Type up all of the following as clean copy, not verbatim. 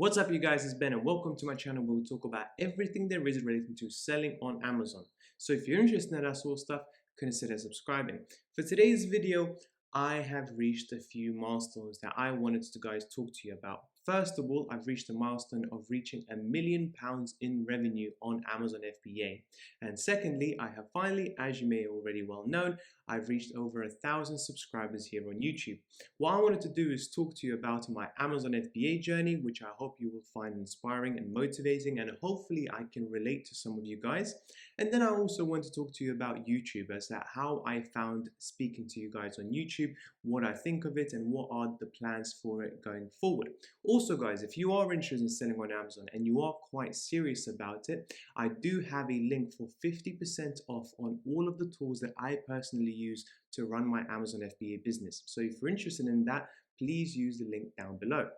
What's up, you guys? It's Ben, and welcome to my channel where we talk about everything there is relating to selling on Amazon. So if you're interested in that sort of stuff, consider subscribing. For today's video, I have reached a few milestones that I wanted to guys talk to you about. First of all, I've reached the milestone of reaching £1 million in revenue on Amazon FBA. And secondly, I have finally, as you may already well known, I've reached over 1,000 subscribers here on YouTube. What I wanted to do is talk to you about my Amazon FBA journey, which I hope you will find inspiring and motivating, and hopefully I can relate to some of you guys. And then I also want to talk to you about YouTube, as that how I found speaking to you guys on YouTube, what I think of it, and what are the plans for it going forward. Also guys, if you are interested in selling on Amazon and you are quite serious about it, I do have a link for 50% off on all of the tools that I personally use to run my Amazon FBA business. So if you're interested in that, please use the link down below.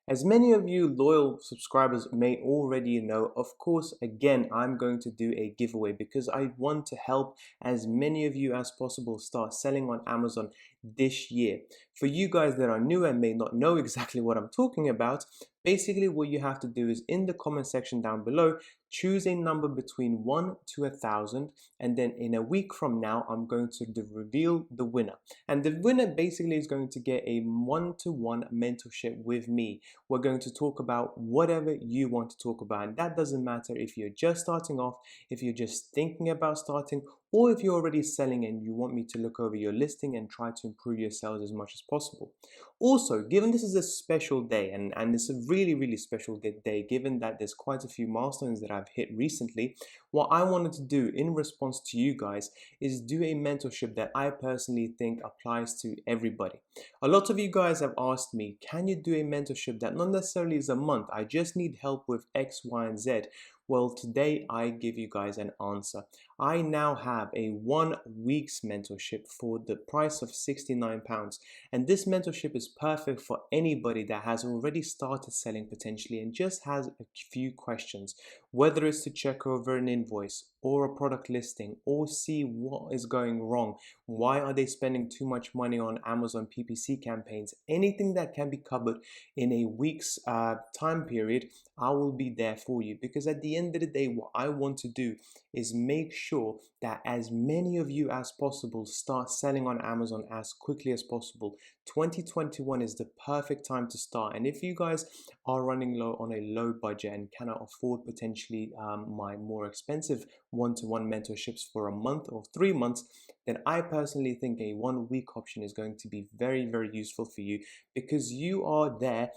As many of you loyal subscribers may already know, of course, again, I'm going to do a giveaway because I want to help as many of you as possible start selling on Amazon this year. For you guys that are new and may not know exactly what I'm talking about, basically what you have to do is in the comment section down below, choose a number between 1 to 1,000, and then in a week from now, I'm going to reveal the winner. And the winner basically is going to get a one-to-one mentorship with me. We're going to talk about whatever you want to talk about, and that doesn't matter if you're just starting off, if you're just thinking about starting, or if you're already selling and you want me to look over your listing and try to improve your sales as much as possible. Also, given this is a special day, and it's a really special day, given that there's quite a few milestones that I've hit recently, what I wanted to do in response to you guys is do a mentorship that I personally think applies to everybody. A lot of you guys have asked me, can you do a mentorship that not necessarily is a month, I just need help with X, Y, and Z? Well, today I give you guys an answer. I now have a 1 week's mentorship for the price of £69. And this mentorship is perfect for anybody that has already started selling potentially and just has a few questions, whether it's to check over an invoice or a product listing or see what is going wrong. Why are they spending too much money on Amazon PPC campaigns? Anything that can be covered in a week's time period, I will be there for you, because at the end of the day, what I want to do is make sure that as many of you as possible start selling on Amazon as quickly as possible. 2021 is the perfect time to start, and if you guys are running low on a low budget and cannot afford potentially my more expensive one-to-one mentorships for a month or 3 months, then I personally think a 1 week option is going to be very useful for you, because you are there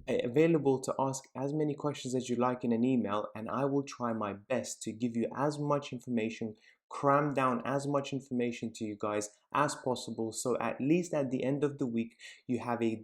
available to ask as many questions as you like in an email, and I will try my best to give you as much information, cram down as much information to you guys as possible, so at least at the end of the week you have a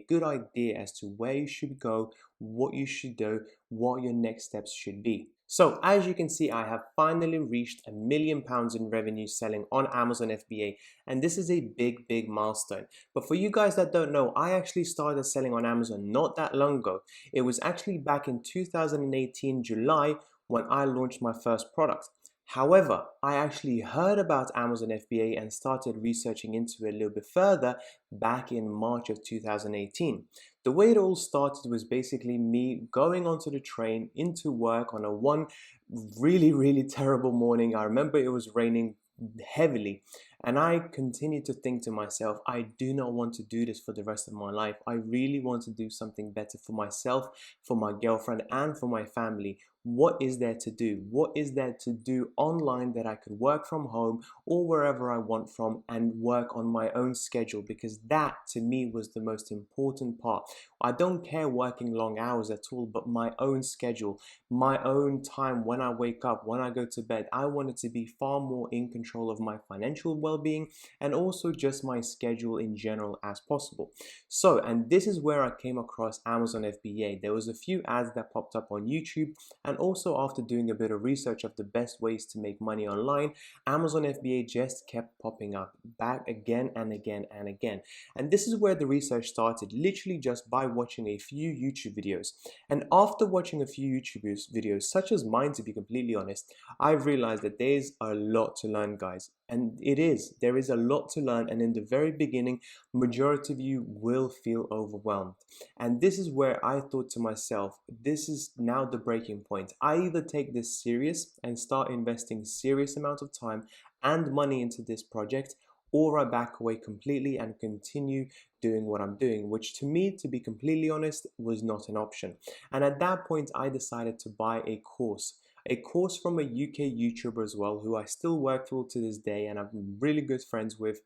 good idea as to where you should go, what you should do, what your next steps should be. So as you can see, I have finally reached £1 million in revenue selling on Amazon FBA, and this is a big milestone. But for you guys that don't know, I actually started selling on Amazon not that long ago. It was actually back in 2018 July when I launched my first product. However, I actually heard about Amazon FBA and started researching into it a little bit further back in March of 2018. The way it all started was basically me going onto the train into work on a one really terrible morning. I remember it was raining heavily, and I continued to think to myself, I do not want to do this for the rest of my life. I really want to do something better for myself, for my girlfriend, and for my family. What is there to do? What is there to do online that I could work from home or wherever I want from and work on my own schedule? Because that to me was the most important part. I don't care working long hours at all, but my own schedule, my own time when I wake up, when I go to bed, I wanted to be far more in control of my financial well-being, and also just my schedule in general as possible. So, and this is where I came across Amazon FBA. There was a few ads that popped up on YouTube, and also after doing a bit of research of the best ways to make money online, Amazon FBA just kept popping up back again and again and again. And this is where the research started, literally just by watching a few YouTube videos. And after watching a few YouTube videos, such as mine to be completely honest, I've realized that there's a lot to learn, guys. And there is a lot to learn, and in the very beginning, majority of you will feel overwhelmed. And this is where I thought to myself, this is now the breaking point. I either take this serious and start investing serious amount of time and money into this project, or I back away completely and continue doing what I'm doing, which to me, to be completely honest, was not an option. And at that point, I decided to buy a course from a UK YouTuber as well, who I still work with to this day and I'm really good friends with,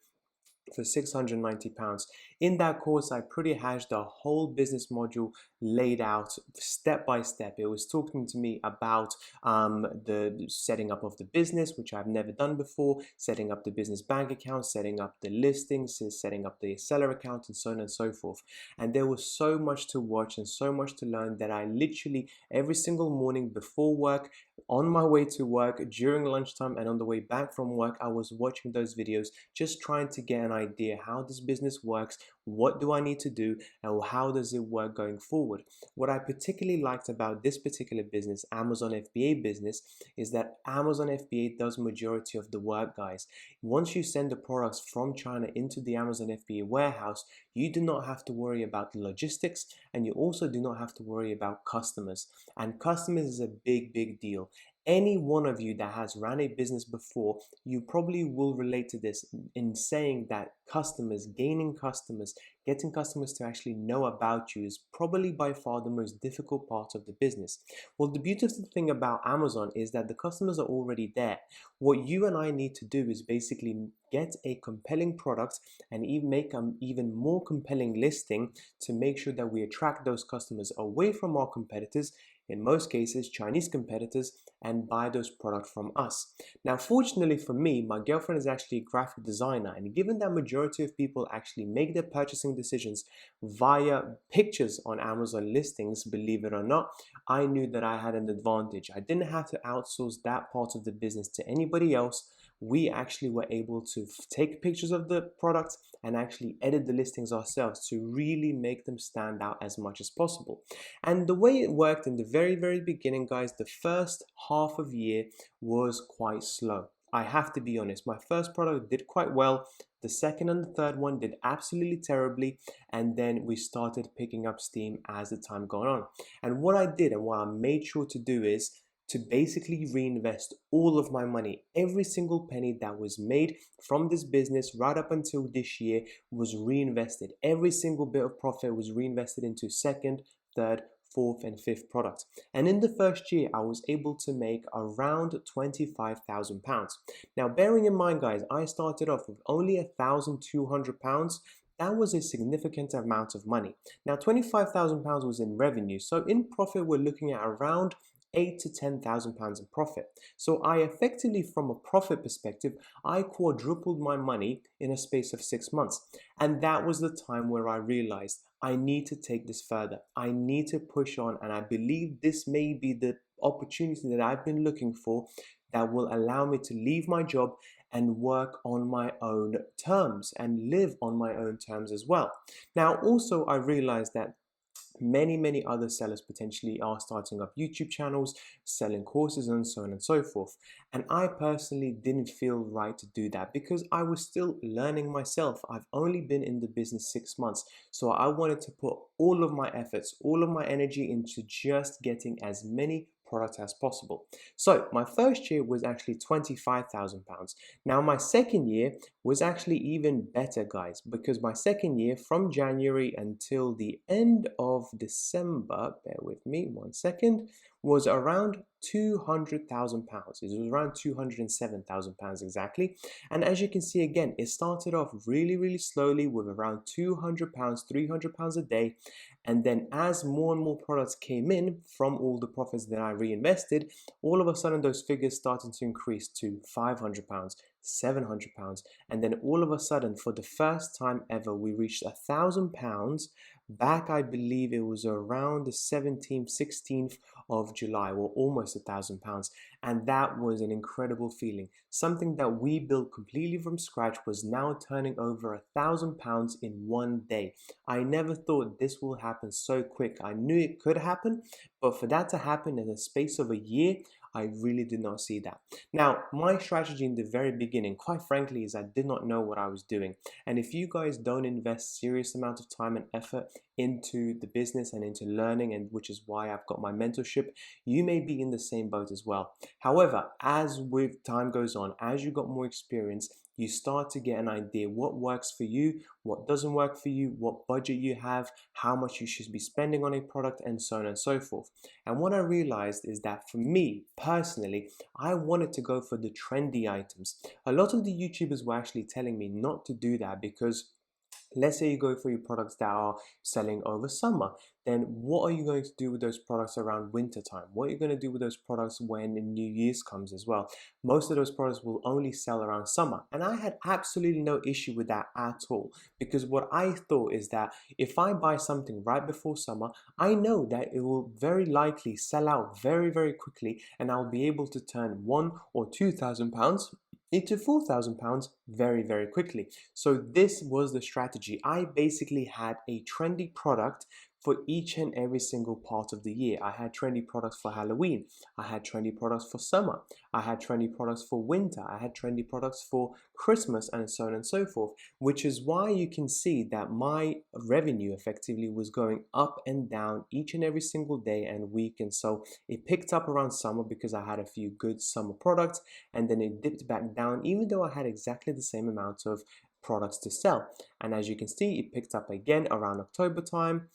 for £690. In that course, I pretty hashed the whole business module laid out step by step. It was talking to me about the setting up of the business, which I've never done before, setting up the business bank account, setting up the listings, setting up the seller account, and so on and so forth. And there was so much to watch and so much to learn that I literally every single morning before work, on my way to work, during lunchtime, and on the way back from work, I was watching those videos, just trying to get an idea how this business works, what do I need to do, and how does it work going forward. What I particularly liked about this particular business, Amazon FBA business, is that Amazon FBA does majority of the work, guys. Once you send the products from China into the Amazon FBA warehouse, you do not have to worry about the logistics, and you also do not have to worry about customers. And customers is a big deal. Any one of you that has ran a business before, you probably will relate to this in saying that customers, gaining customers, getting customers to actually know about you is probably by far the most difficult part of the business. Well, the beautiful thing about Amazon is that the customers are already there. What you and I need to do is basically get a compelling product and even make an even more compelling listing to make sure that we attract those customers away from our competitors, in most cases Chinese competitors, and buy those products from us. Now, fortunately for me, my girlfriend is actually a graphic designer, and given that majority of people actually make their purchasing decisions via pictures on Amazon listings, believe it or not, I knew that I had an advantage. I didn't have to outsource that part of the business to anybody else. We actually were able to take pictures of the products and actually edit the listings ourselves to really make them stand out as much as possible. And the way it worked in the very beginning, guys, the first half of year was quite slow. I have to be honest, my first product did quite well. The second and the third one did absolutely terribly, and then we started picking up steam as the time gone on. And what I did and what I made sure to do is to basically reinvest all of my money. Every single penny that was made from this business right up until this year was reinvested. Every single bit of profit was reinvested into second, third, fourth, and fifth product. And in the first year, I was able to make around £25,000. Now, bearing in mind, guys, I started off with only £1,200. That was a significant amount of money. Now, £25,000 was in revenue. So in profit, we're looking at around £8,000 to £10,000 in profit. So I effectively, from a profit perspective, I quadrupled my money in a space of 6 months. And that was the time where I realized I need to take this further. I need to push on, and I believe this may be the opportunity that I've been looking for that will allow me to leave my job and work on my own terms and live on my own terms as well. Now, also, I realized that many other sellers potentially are starting up YouTube channels, selling courses, and so on and so forth. And I personally didn't feel right to do that because I was still learning myself. I've only been in the business 6 months, so I wanted to put all of my efforts, all of my energy into just getting as many product as possible. So my first year was actually £25,000. Now my second year was actually even better, guys, because my second year, from January until the end of December, bear with me 1 second, was around £200,000. It was around £207,000 exactly. And as you can see again, it started off really slowly with around £200, £300 a day. And then as more and more products came in from all the profits that I reinvested, all of a sudden those figures started to increase to £500, £700. And then all of a sudden, for the first time ever, we reached £1,000 back. I believe it was around the 17th, 16th of July, or almost £1,000. And that was an incredible feeling. Something that we built completely from scratch was now turning over £1,000 in one day. I never thought this will happen so quick. I knew it could happen, but for that to happen in the space of a year, I really did not see that. Now, my strategy in the very beginning, quite frankly, is I did not know what I was doing. And if you guys don't invest serious amount of time and effort into the business and into learning, and which is why I've got my mentorship, you may be in the same boat as well. However, as with time goes on, as you got more experience, you start to get an idea what works for you, what doesn't work for you, what budget you have, how much you should be spending on a product, and so on and so forth. And what I realized is that for me personally, I wanted to go for the trendy items. A lot of the YouTubers were actually telling me not to do that because let's say you go for your products that are selling over summer, then what are you going to do with those products around winter time? What are you going to do with those products when New Year's comes as well? Most of those products will only sell around summer. And I had absolutely no issue with that at all, because what I thought is that if I buy something right before summer, I know that it will very likely sell out very quickly, and I'll be able to turn £1,000 or £2,000 into £4,000 very quickly. So this was the strategy. I basically had a trendy product for each and every single part of the year. I had trendy products for Halloween. I had trendy products for summer. I had trendy products for winter. I had trendy products for Christmas, and so on and so forth, which is why you can see that my revenue effectively was going up and down each and every single day and week. And so it picked up around summer because I had a few good summer products, and then it dipped back down even though I had exactly the same amount of products to sell. And as you can see, it picked up again around October time.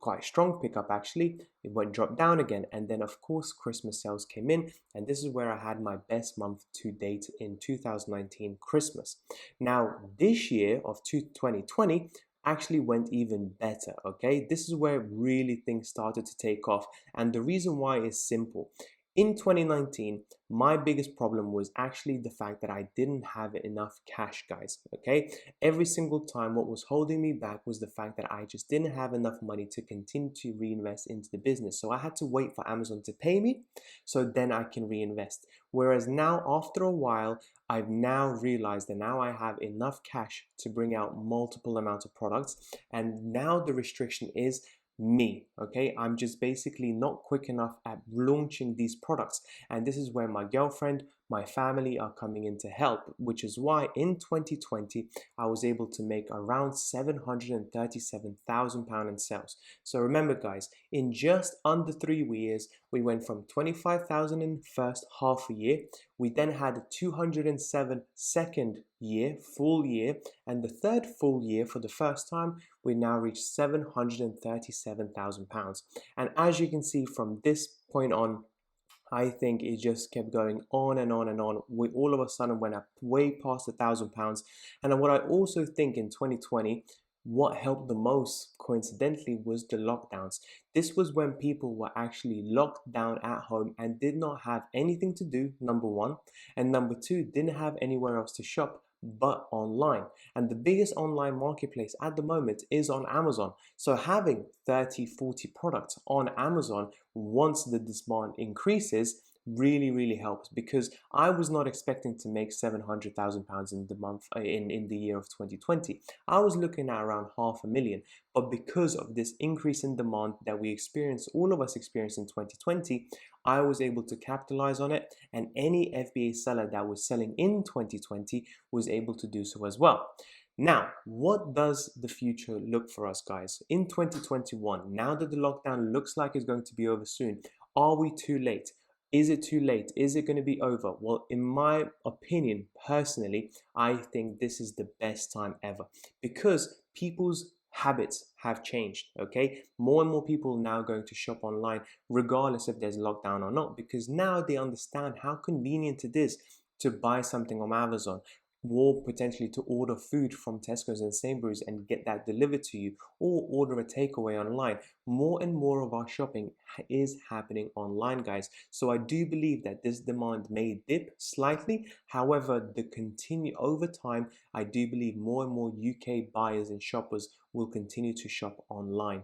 Quite strong pickup actually. It went drop down again, and then of course Christmas sales came in, and this is where I had my best month to date in 2019 Christmas. Now this year of 2020 actually went even better. Okay, this is where really things started to take off, and the reason why is simple. In 2019, my biggest problem was actually the fact that I didn't have enough cash, guys. Okay, every single time what was holding me back was the fact that I just didn't have enough money to continue to reinvest into the business. So I had to wait for Amazon to pay me so then I can reinvest. Whereas now, after a while, I've now realized that now I have enough cash to bring out multiple amounts of products, and now the restriction is me. Okay, I'm just basically not quick enough at launching these products, and this is where my girlfriend, my family are coming in to help, which is why in 2020 I was able to make around £737,000 in sales. So remember guys, in just under 3 years we went from 25,000 in the first half a year, we then had a 207 second year, full year, and the third full year for the first time we now reached £737,000. And as you can see from this point on, I think it just kept going on and on and on. We all of a sudden went up way past £1,000. And what I also think in 2020, what helped the most coincidentally was the lockdowns. This was when people were actually locked down at home and did not have anything to do, number one, and number two, didn't have anywhere else to shop but online. And the biggest online marketplace at the moment is on Amazon. So having 30-40 products on Amazon once the demand increases really helps, because I was not expecting to make £700,000 in the month in the year of 2020. I was looking at around £500,000, but because of this increase in demand that we experienced, all of us experienced in 2020, I was able to capitalize on it, and any FBA seller that was selling in 2020 was able to do so as well. Now, what does the future look for us, guys? In 2021, now that the lockdown looks like it's going to be over soon, are we too late? Is it too late? Is it going to be over? Well, in my opinion, personally, I think this is the best time ever, because people's habits have changed. Okay, more and more people now going to shop online regardless if there's lockdown or not, because now they understand how convenient it is to buy something on Amazon, or potentially to order food from Tesco's and Sainsbury's and get that delivered to you, or order a takeaway online. More and more of our shopping is happening online, guys. So I do believe that this demand may dip slightly. However, the continue over time, I do believe more and more UK buyers and shoppers will continue to shop online,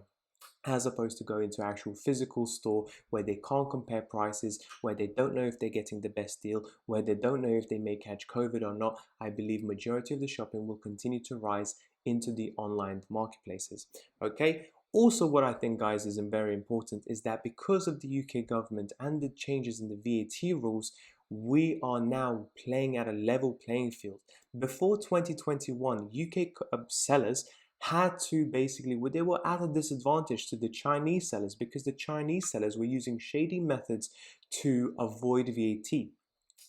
as opposed to going to actual physical store where they can't compare prices, where they don't know if they're getting the best deal, where they don't know if they may catch COVID or not. I believe majority of the shopping will continue to rise into the online marketplaces. Okay. Also, what I think, guys, is very important is that because of the UK government and the changes in the VAT rules, we are now playing at a level playing field. Before 2021, UK sellers had to basically, they were at a disadvantage to the Chinese sellers because the Chinese sellers were using shady methods to avoid VAT.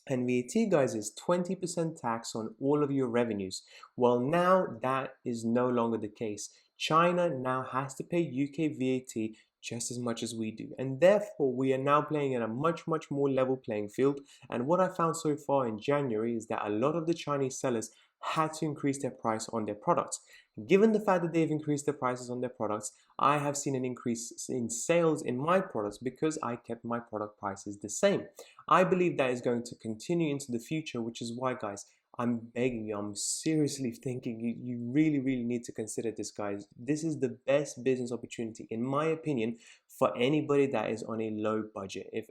And VAT, guys, is 20% tax on all of your revenues. Well, now that is no longer the case. China now has to pay UK VAT just as much as we do. And therefore, we are now playing at a much, much more level playing field. And what I found so far in January is that a lot of the Chinese sellers had to increase their price on their products. Given the fact that they've increased the prices on their products, I have seen an increase in sales in my products because I kept my product prices the same. I believe that is going to continue into the future, which is why, guys, I'm begging you, I'm seriously thinking you really, really need to consider this, guys. This is the best business opportunity, in my opinion, for anybody that is on a low budget. If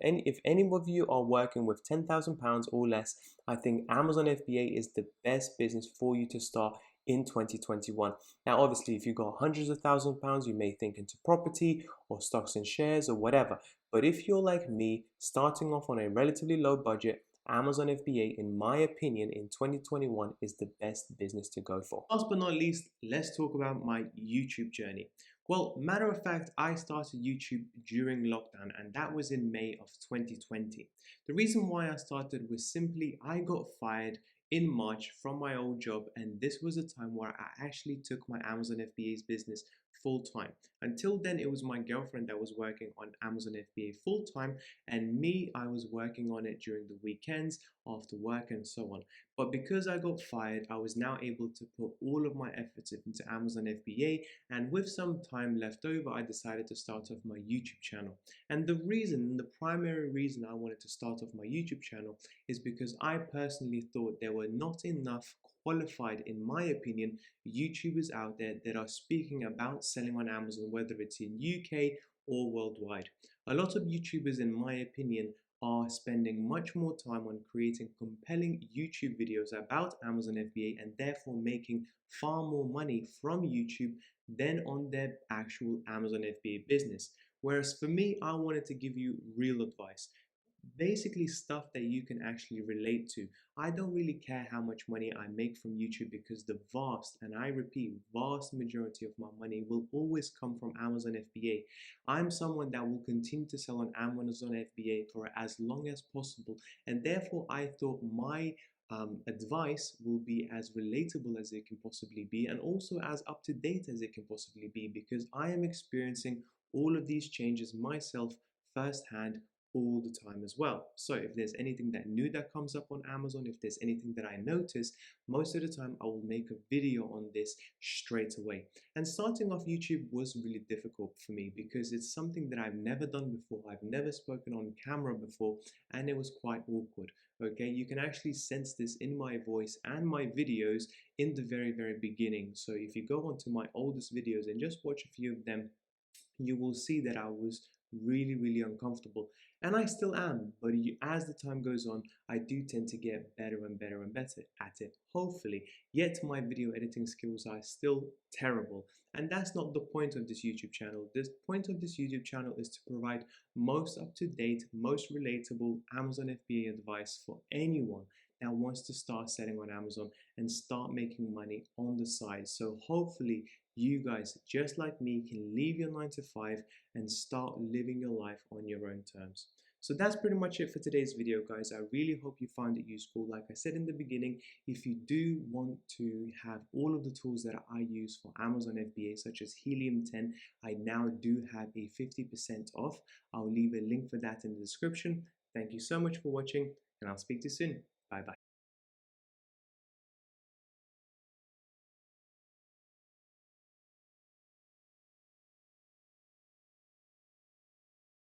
any of you are working with £10,000 or less, I think Amazon FBA is the best business for you to start in 2021. Now, obviously, if you got hundreds of £1,000s, you may think into property or stocks and shares or whatever. But if you're like me, starting off on a relatively low budget, Amazon FBA, in my opinion, in 2021 is the best business to go for. Last but not least, let's talk about my YouTube journey. Well, matter of fact, I started YouTube during lockdown, and that was in May of 2020. The reason why I started was simply I got fired in March from my old job, and this was a time where I actually took my Amazon FBA's business full time. Until then, it was my girlfriend that was working on Amazon FBA full time, and me, I was working on it during the weekends, after work, and so on. But because I got fired, I was now able to put all of my efforts into Amazon FBA, and with some time left over, I decided to start off my YouTube channel. And the primary reason I wanted to start off my YouTube channel is because I personally thought there were not enough qualified, in my opinion, YouTubers out there that are speaking about selling on Amazon, whether it's in UK or worldwide. A lot of YouTubers, in my opinion, are spending much more time on creating compelling YouTube videos about Amazon FBA and therefore making far more money from YouTube than on their actual Amazon FBA business. Whereas for me, I wanted to give you real advice. Basically stuff that you can actually relate to. I don't really care how much money I make from YouTube because the vast, and I repeat, vast majority of my money will always come from Amazon FBA. I'm someone that will continue to sell on Amazon FBA for as long as possible, and therefore I thought my advice will be as relatable as it can possibly be and also as up to date as it can possibly be, because I am experiencing all of these changes myself firsthand all the time as well. So if there's anything that new that comes up on Amazon, if there's anything that I notice, most of the time I will make a video on this straight away. And starting off YouTube was really difficult for me because it's something that I've never done before. I've never spoken on camera before, and it was quite awkward. Okay, you can actually sense this in my voice and my videos in the very beginning. So if you go onto my oldest videos and just watch a few of them, you will see that I was really uncomfortable, and I still am, but as the time goes on, I do tend to get better and better at it, hopefully. Yet my video editing skills are still terrible, and that's not the point of this YouTube channel. The point of this YouTube channel is to provide most up-to-date, most relatable Amazon FBA advice for anyone that wants to start selling on Amazon and start making money on the side. So hopefully you guys, just like me, can leave your 9 to 5 and start living your life on your own terms. So that's pretty much it for today's video, guys. I really hope you found it useful. Like I said in the beginning, if you do want to have all of the tools that I use for Amazon FBA, such as Helium 10, I now do have a 50% off. I'll leave a link for that in the description. Thank you so much for watching, and I'll speak to you soon. Bye bye.